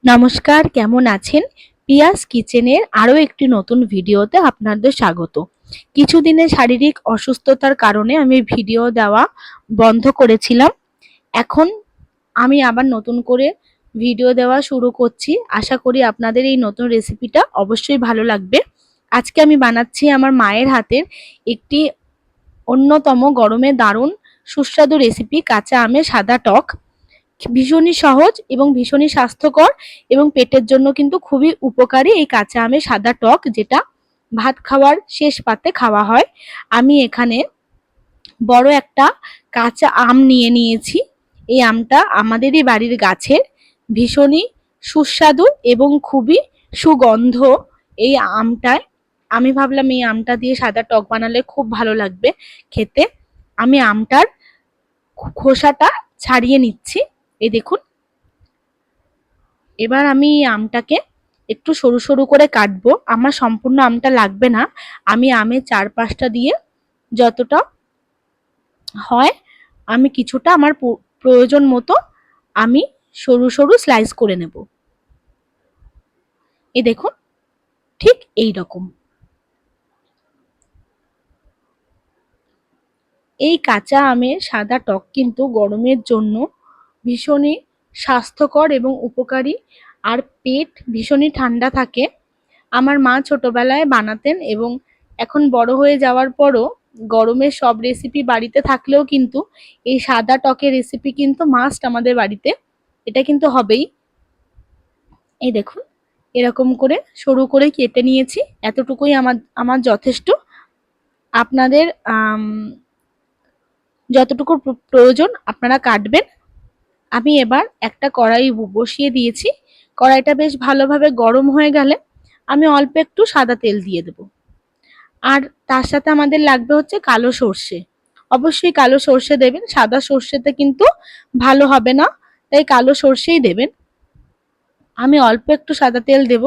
নমস্কার, কেমন আছেন? পিয়াস কিচেনের আরো একটি নতুন ভিডিওতে আপনাদের স্বাগত। কিছুদিনের শারীরিক অসুস্থতার কারণে আমি ভিডিও দেওয়া বন্ধ করেছিলাম। এখন আমি আবার নতুন করে ভিডিও দেওয়া শুরু করছি। আশা করি আপনাদের এই নতুন রেসিপিটা অবশ্যই ভালো লাগবে। আজকে আমি বানাচ্ছি আমার মায়ের হাতের একটি অন্যতম গরমে দারুণ সুস্বাদু রেসিপি, কাঁচা আমের সাদা টক। ভীষণই সহজ এবং ভীষণই স্বাস্থ্যকর এবং পেটের জন্য কিন্তু খুবই উপকারী এই কাঁচা আমের সাদা টক, যেটা ভাত খাওয়ার শেষ পাতে খাওয়া হয়। আমি এখানে বড় একটা কাঁচা আম নিয়ে নিয়েছি। এই আমটা আমাদেরই বাড়ির গাছের, ভীষণই সুস্বাদু এবং খুবই সুগন্ধ এই আমটায়। আমি ভাবলাম এই আমটা দিয়ে সাদা টক বানালে খুব ভালো লাগবে খেতে। আমি আমটার খোসাটা ছাড়িয়ে নিচ্ছি। এই দেখুন, এবার আমি এই আমটাকে একটু সরু সরু করে কাটবো। আমার সম্পূর্ণ আমটা লাগবে না, আমি আমের চারপাশটা দিয়ে যতটা হয় আমি কিছুটা আমার প্রয়োজন মতো আমি সরু সরু স্লাইস করে নেব। এই দেখুন, ঠিক এই রকম। এই কাঁচা আমের সাদা টক কিন্তু গরমের জন্য ভীষণই স্বাস্থ্যকর এবং উপকারী, আর পেট ভীষণই ঠান্ডা থাকে। আমার মা ছোটবেলায় বানাতেন এবং এখন বড় হয়ে যাওয়ার পরও গরমের সব রেসিপি বাড়িতে থাকলেও কিন্তু এই সাদা টকের রেসিপি কিন্তু মাস্ট আমাদের বাড়িতে। এটা কিন্তু হবেই। এই দেখুন, এরকম করে সরু করে কেটে নিয়েছি। এতটুকুই আমার আমার যথেষ্ট। আপনাদের যতটুকু প্রয়োজন আপনারা কাটবেন। আমি এবার একটা কড়াই বসিয়ে দিয়েছি। কড়াইটা বেশ ভালোভাবে গরম হয়ে গেলে আমি অল্প একটু সাদা তেল দিয়ে দেবো। আর তার সাথে আমাদের লাগবে হচ্ছে কালো সর্ষে। অবশ্যই কালো সর্ষে দেবেন, সাদা সর্ষেতে কিন্তু ভালো হবে না, তাই কালো সর্ষেই দেবেন। আমি অল্প একটু সাদা তেল দেব।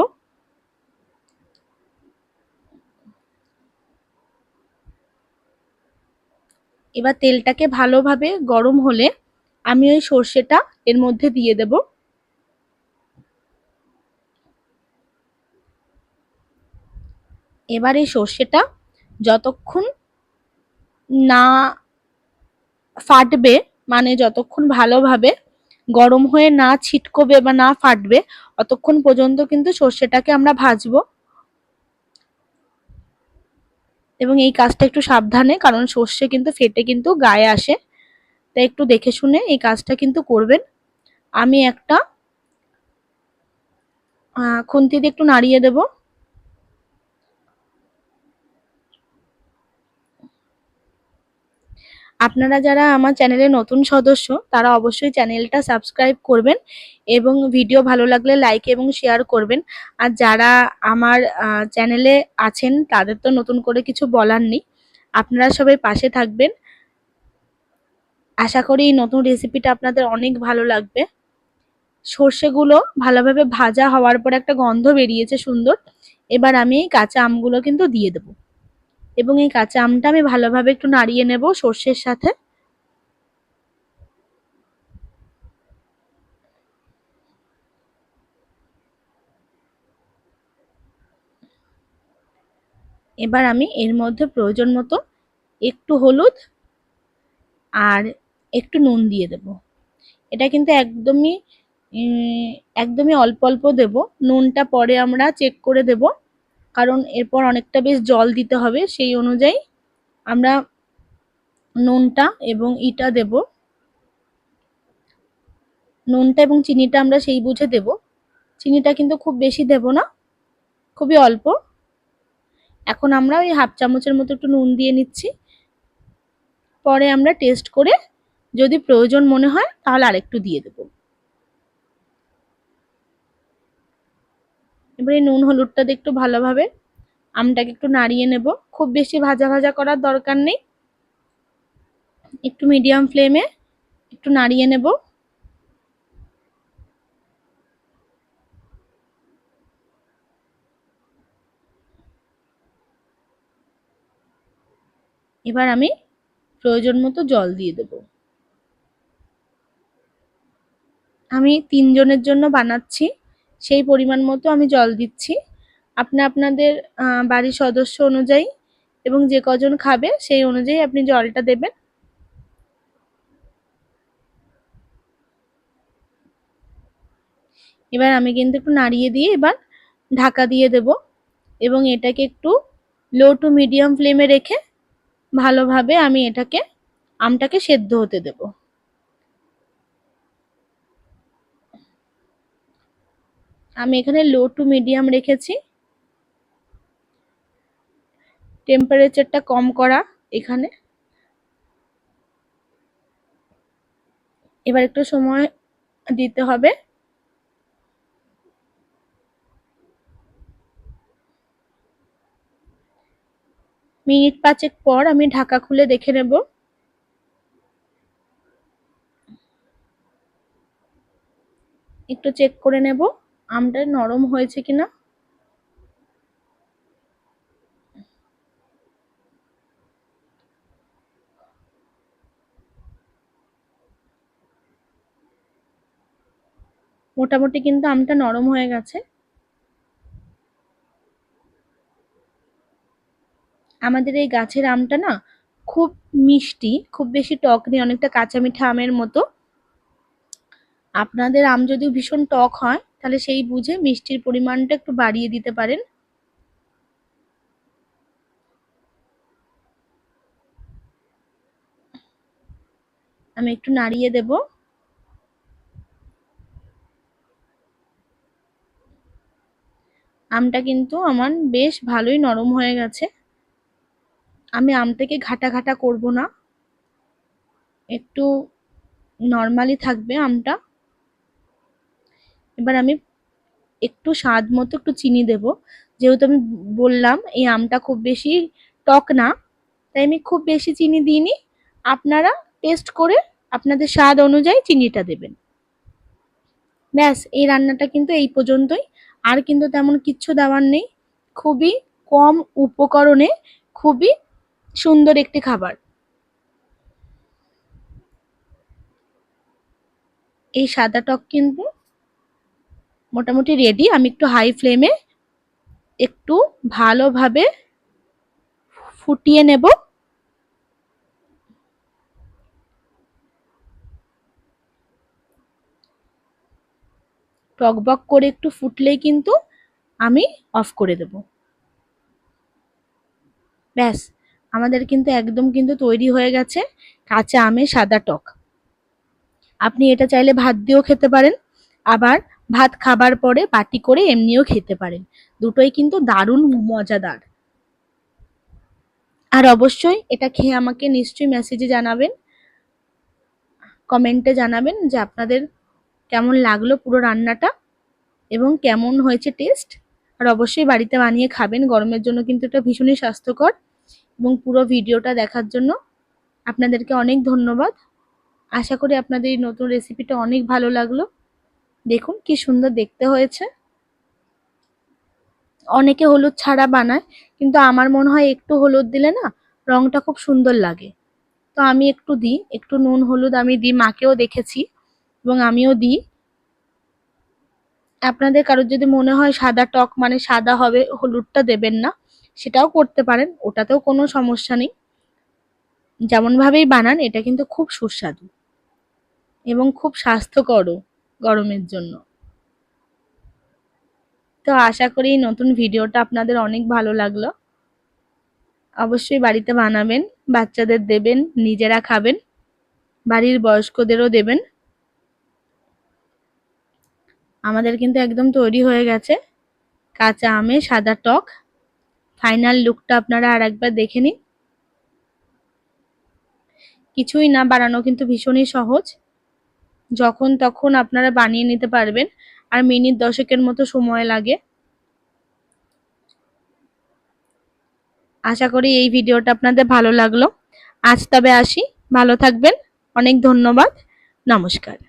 এবার তেলটাকে ভালোভাবে গরম হলে আমি ওই সর্ষেটা এর মধ্যে দিয়ে দেব। এবার এই সর্ষেটা যতক্ষণ না ফাটবে, মানে যতক্ষণ ভালোভাবে গরম হয়ে না ছিটকবে বা না ফাটবে, অতক্ষণ পর্যন্ত কিন্তু সর্ষেটাকে আমরা ভাজবো। এবং এই কাজটা একটু সাবধানে, কারণ সর্ষে কিন্তু ফেটে কিন্তু গায়ে আসে, তাই একটু দেখে শুনে এই কাজটা কিন্তু করবেন। আমি একটা খুন্তি দিয়ে একটু নাড়িয়ে দেব। আপনারা যারা আমার চ্যানেলের নতুন সদস্য তারা অবশ্যই চ্যানেলটা সাবস্ক্রাইব করবেন এবং ভিডিও ভালো লাগলে লাইক এবং শেয়ার করবেন। আর যারা আমার চ্যানেলে আছেন তাদের তো নতুন করে কিছু বলার নেই, আপনারা সবাই পাশে থাকবেন। আশা করি এই নতুন রেসিপিটা আপনাদের অনেক ভালো লাগবে। সর্ষেগুলো ভালোভাবে ভাজা হওয়ার পর একটা গন্ধ বেরিয়েছে সুন্দর। এবার আমি এই কাঁচা আমগুলো কিন্তু দিয়ে দেবো এবং এই কাঁচা আমটা আমি ভালোভাবে একটু নাড়িয়ে নেব সর্ষের সাথে। এবার আমি এর মধ্যে প্রয়োজন মতো একটু হলুদ আর একটু নুন দিয়ে দেব। এটা কিন্তু একদমই অল্প অল্প দেব। নুনটা পরে আমরা চেক করে দেব, কারণ এরপর অনেকটা বেশ জল দিতে হবে, সেই অনুযায়ী আমরা নুনটা এবং দেব। নুনটা এবং চিনিটা আমরা সেই বুঝে দেব। চিনিটা কিন্তু খুব বেশি দেব না, খুবই অল্প। এখন আমরা ওই হাফ চামচের মতো একটু নুন দিয়ে নিচ্ছি। পরে আমরা টেস্ট করে যদি প্রয়োজন মনে হয় তাহলে আরেকটু দিয়ে দেব। এবার এই নুন হলুদটা দিয়ে একটু ভালোভাবে আমটাকে একটু নাড়িয়ে নেব। খুব বেশি ভাজা ভাজা করার দরকার নেই, একটু মিডিয়াম ফ্লেমে একটু নাড়িয়ে নেব। এবার আমি প্রয়োজন মতো জল দিয়ে দেব। আমি 3 জনের জন্য বানাচ্ছি, সেই পরিমাণ মতো আমি জল দিচ্ছি। আপনাদের বাড়ির সদস্য অনুযায়ী এবং যে কজন খাবে সেই অনুযায়ী আপনি জলটা দেবেন। এবার আমি কিন্তু একটু নাড়িয়ে দিয়ে এবার ঢাকা দিয়ে দেব এবং এটাকে একটু লো টু মিডিয়াম ফ্লেমে রেখে ভালোভাবে আমি আমটাকে সেদ্ধ হতে দেব। আমি এখানে লো টু মিডিয়াম রেখেছি, টেম্পারেচারটা কম করা এখানে। এবার একটু সময় দিতে হবে। মিনিট 5 পর আমি ঢাকা খুলে দেখে নেব। একটু চেক করে নেব আমটা নরম হয়েছে কিনা। মোটামুটি কিন্তু আমটা নরম হয়ে গেছে। আমাদের এই গাছের আমটা না খুব মিষ্টি, খুব বেশি টক নেই, অনেকটা কাঁচা মিঠা আমের মতো। আপনাদের আম যদি ভীষণ টক হয় তাহলে সেই বুঝে মিষ্টির পরিমাণটা একটু বাড়িয়ে দিতে পারেন। আমি একটু নাড়িয়ে দেব। আমটা কিন্তু আমার বেশ ভালোই নরম হয়ে গেছে। আমি আমটাকে ঘাটা ঘাটা করব না, একটু নর্মালি থাকবে আমটা। এবার আমি একটু স্বাদ মতো একটু চিনি দেব, যেহেতু আমি বললাম এই আমটা খুব বেশি টক না, তাই আমি খুব বেশি চিনি দিইনি। আপনারা টেস্ট করে আপনাদের স্বাদ অনুযায়ী চিনিটা দেবেন। ব্যাস, এই রান্নাটা কিন্তু এই পর্যন্তই, আর কিন্তু তেমন কিচ্ছু দেওয়ার নেই। খুবই কম উপকরণে খুবই সুন্দর একটি খাবার। এই সাদা টক কিন্তু মোটামুটি রেডি। আমি একটু হাই ফ্লেমে একটু ভালোভাবে ফুটিয়ে নেব। টকবক করে একটু ফুটলেই কিন্তু আমি অফ করে দেব। ব্যাস, আমাদের কিন্তু একদম কিন্তু তৈরি হয়ে গেছে কাঁচা আমের সাদা টক। আপনি এটা চাইলে ভাত দিয়েও খেতে পারেন, আবার ভাত খাবার পরে বাটি করে এমনিও খেতে পারেন। দুটোই কিন্তু দারুণ মজাদার। আর অবশ্যই এটা খেয়ে আমাকে নিশ্চয়ই মেসেজে জানাবেন, কমেন্টে জানাবেন যে আপনাদের কেমন লাগলো পুরো রান্নাটা এবং কেমন হয়েছে টেস্ট। আর অবশ্যই বাড়িতে বানিয়ে খাবেন, গরমের জন্য কিন্তু এটা ভীষণই স্বাস্থ্যকর। এবং পুরো ভিডিওটা দেখার জন্য আপনাদেরকে অনেক ধন্যবাদ। আশা করি আপনাদের এই নতুন রেসিপিটা অনেক ভালো লাগলো। দেখুন কি সুন্দর দেখতে হয়েছে। অনেকে হলুদ ছাড়া বানায়, কিন্তু আমার মনে হয় একটু হলুদ দিলে না রংটা খুব সুন্দর লাগে। তো আমি একটু দিই, একটু নুন হলুদ আমি দিই, মাকেও দেখেছি এবং আমিও দিই। আপনাদের কারোর যদি মনে হয় সাদা টক মানে সাদা হবে, হলুদটা দেবেন না, সেটাও করতে পারেন, ওটাতেও কোনো সমস্যা নেই। যেমন ভাবেই বানান এটা কিন্তু খুব সুস্বাদু এবং খুব স্বাস্থ্যকরও গরমের জন্য। তো আশা করি এই নতুন ভিডিওটা আপনাদের অনেক ভালো লাগলো। অবশ্যই বাড়িতে বানাবেন, বাচ্চাদের দেবেন, নিজেরা খাবেন, বাড়ির বয়স্কদেরও দেবেন। আমাদের কিন্তু একদম তৈরি হয়ে গেছে কাঁচা আমের সাদা টক। ফাইনাল লুকটা আপনারা আর একবার দেখে নিন। কিছুই না, বানানো কিন্তু ভীষণই সহজ। যখন তখন আপনারা বানিয়ে নিতে পারবেন, আর মিনিট 10 মতো সময় লাগে। আশা করি এই ভিডিওটা আপনাদের ভালো লাগলো। আজ তবে আসি, ভালো থাকবেন। অনেক ধন্যবাদ। নমস্কার।